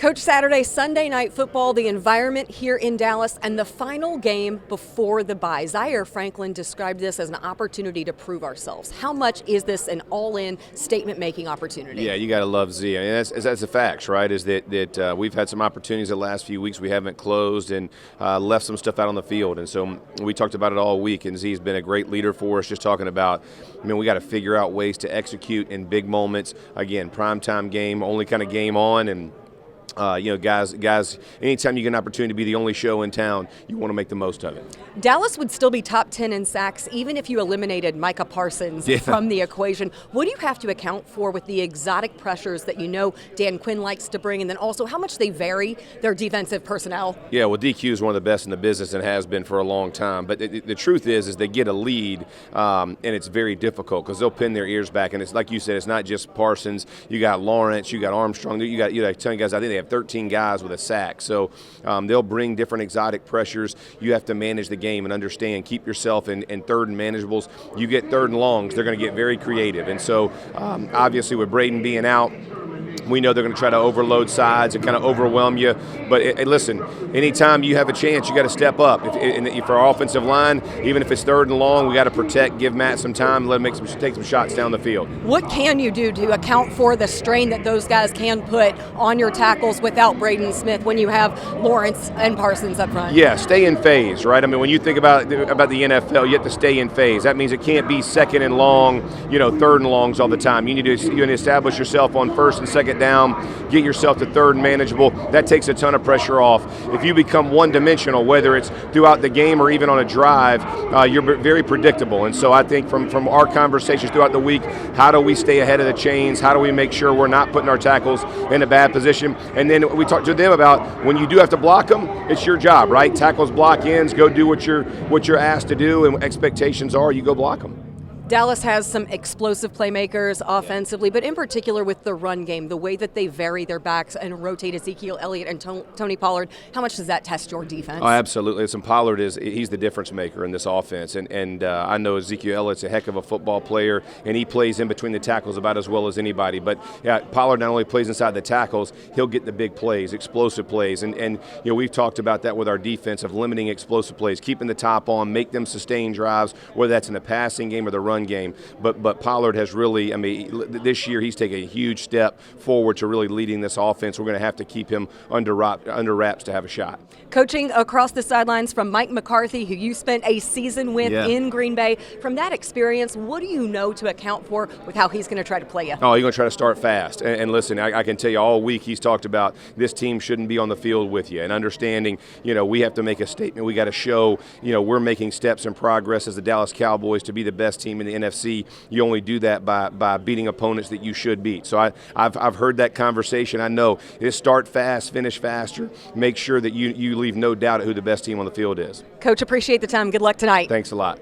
Coach, Saturday, Sunday night football, the environment here in Dallas, and the final game before the bye. Zaire Franklin described this as an opportunity to prove ourselves. How much is this an all-in statement-making opportunity? Yeah, you got to love Z. I mean, that's the facts, right? Is that we've had some opportunities the last few weeks we haven't closed and left some stuff out on the field. And so we talked about it all week, and Z's been a great leader for us, just talking about, we got to figure out ways to execute in big moments. Again, primetime game, only kind of game on, and guys, anytime you get an opportunity to be the only show in town, you want to make the most of it. Dallas would still be top 10 in sacks even if you eliminated Micah Parsons from the equation. What do you have to account for with the exotic pressures that Dan Quinn likes to bring, and then also how much they vary their defensive personnel? Yeah, well, DQ is one of the best in the business and has been for a long time. But the truth is they get a lead, and it's very difficult because they'll pin their ears back. And it's like you said, it's not just Parsons. You got Lawrence, you got Armstrong, you got a ton of guys. I think they have 13 guys with a sack. So they'll bring different exotic pressures. You have to manage the game and understand, keep yourself in third and manageables. You get third and longs, they're going to get very creative. And so obviously with Braden being out, we know they're going to try to overload sides and kind of overwhelm you. But listen, anytime you have a chance, you got to step up. For our offensive line, even if it's third and long, we got to protect, give Matt some time, let him take some shots down the field. What can you do to account for the strain that those guys can put on your tackles without Braden Smith when you have Lawrence and Parsons up front? Yeah, stay in phase, right? I mean, when you think about the NFL, you have to stay in phase. That means it can't be second and long, third and longs all the time. You need to establish yourself on first and second down, get yourself to third and manageable. That takes a ton of pressure off. If you become one-dimensional, whether it's throughout the game or even on a drive, you're very predictable. And so I think from our conversations throughout the week, how do we stay ahead of the chains? How do we make sure we're not putting our tackles in a bad position? And then we talked to them about when you do have to block them, it's your job, right? Tackles, block ends, go do what you're asked to do, and expectations are you go block them. Dallas has some explosive playmakers offensively, but in particular with the run game, the way that they vary their backs and rotate Ezekiel Elliott and Tony Pollard, how much does that test your defense? Oh, absolutely. Listen, Pollard he's the difference maker in this offense, and I know Ezekiel Elliott's a heck of a football player, and he plays in between the tackles about as well as anybody. But yeah, Pollard not only plays inside the tackles, he'll get the big plays, explosive plays, and we've talked about that with our defense of limiting explosive plays, keeping the top on, make them sustain drives, whether that's in the passing game or the run game. But Pollard has really, this year he's taken a huge step forward to really leading this offense. We're going to have to keep him under wraps to have a shot. Coaching across the sidelines from Mike McCarthy, who you spent a season with in Green Bay. From that experience, what do you know to account for with how he's going to try to play you? Oh, he's going to try to start fast. And listen, I can tell you all week he's talked about this team shouldn't be on the field with you, and understanding, we have to make a statement. We got to show, we're making steps and progress as the Dallas Cowboys to be the best team in the NFC. You only do that by beating opponents that you should beat. So I've heard that conversation. I know it's start fast, finish faster. Make sure that you leave no doubt at who the best team on the field is. Coach, appreciate the time. Good luck tonight. Thanks a lot.